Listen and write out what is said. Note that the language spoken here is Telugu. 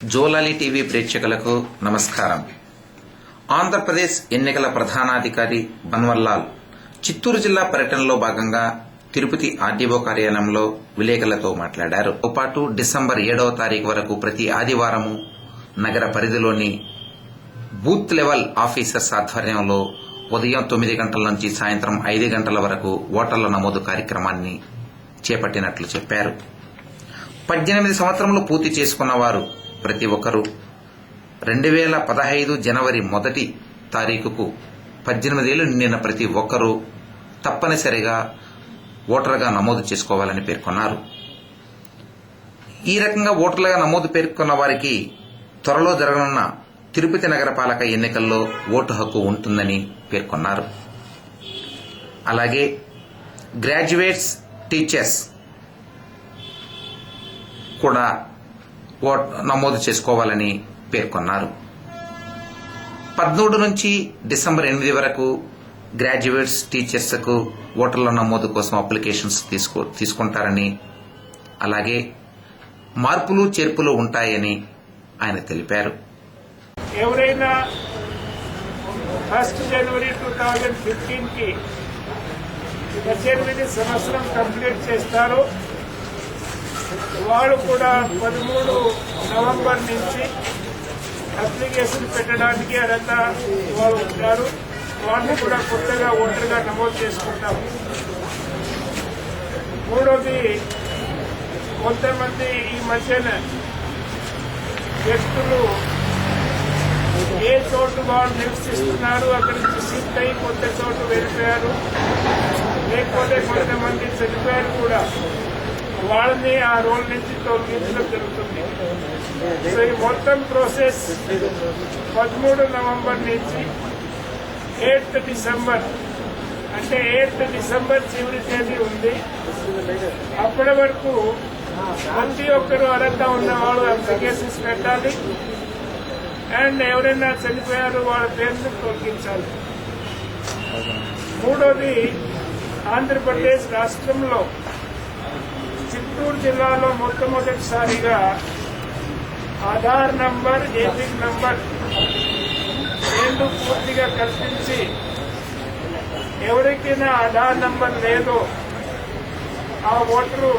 జోలాలి టీవీ ప్రేక్షకులకు నమస్కారం. ఆంధ్రప్రదేశ్ ఎన్నికల ప్రధానాధికారి బన్వర్లాల్ చిత్తూరు జిల్లా పర్యటనలో భాగంగా తిరుపతి ఆర్డీఓ కార్యాలయంలో విలేకరులతో మాట్లాడారు. పాటు డిసెంబర్ 7వ తారీఖు వరకు ప్రతి ఆదివారము నగర పరిధిలోని బూత్ లెవెల్ ఆఫీసర్స్ ఆధ్వర్యంలో ఉదయం 9 గంటల నుంచి సాయంత్రం 5 గంటల వరకు ఓటర్ల నమోదు కార్యక్రమాన్ని చేపట్టినట్లు చెప్పారు. 18 సంవత్సరములు పూర్తి చేసుకున్న వారు ప్రతి ఒక్కరూ 2015 జనవరి 1 తారీఖుకు 18 ఏళ్లు నిండిన ప్రతి ఒక్కరూ తప్పనిసరిగా ఓటర్గా నమోదు చేసుకోవాలని పేర్కొన్నారు. ఈ రకంగా ఓటర్లుగా నమోదు పేర్కొన్న వారికి త్వరలో జరగనున్న తిరుపతి నగరపాలక ఎన్నికల్లో ఓటు హక్కు ఉంటుందని పేర్కొన్నారు. అలాగే గ్రాడ్యుయేట్స్, టీచర్స్ కూడా నమోదు చేసుకోవాలని పేర్కొన్నారు. 13 నుంచి డిసెంబర్ 8 వరకు గ్రాడ్యుయేట్స్, టీచర్స్కు ఓటర్ల నమోదు కోసం అప్లికేషన్స్ తీసుకుంటారని, అలాగే మార్పులు చేర్పులు ఉంటాయని ఆయన తెలిపారు. ఎవరైనా 1 జనవరి 2015కి 18 సంవత్సరం కంప్లీట్ చేస్తారో వాళ్ళు కూడా 13 నవంబర్ నుంచి అప్లికేషన్ పెట్టడానికి అర్హత వాళ్ళు ఉంటారు. వాళ్ళని కూడా కొత్తగా ఓటర్గా నమోదు చేసుకుంటాము. మూడోది, కొంతమంది ఈ మధ్యన వ్యక్తులు ఏ చోటు వాళ్ళు నివసిస్తున్నారు అక్కడి నుంచి షిఫ్ట్ అయి కొత్త చోటు వెళ్ళిపోయారు, లేకపోతే కొంతమంది చనిపోయారు కూడా, వాళ్ళని ఆ రోల్ నుంచి తొలగించడం జరుగుతుంది. సో ఈ మొత్తం ప్రాసెస్ 13 నవంబర్ నుంచి 8 డిసెంబర్, అంటే 8 డిసెంబర్ చివరి తేదీ ఉంది. అప్పటి వరకు ప్రతి ఒక్కరు అర్హత ఉన్నవాళ్ళు అప్లికేషన్స్ పెట్టాలి. అండ్ ఎవరైనా చనిపోయారు వాళ్ళ పేరును తొలగించాలి. మూడోది, ఆంధ్రప్రదేశ్ రాష్ట్రంలో చిత్తూరు జిల్లాలో మొట్టమొదటిసారిగా ఆధార్ నంబర్, ఏపిక్ నంబర్ రెండు పూర్తిగా కల్పించి ఎవరికైనా ఆధార్ నంబర్ లేదో ఆ ఓటరు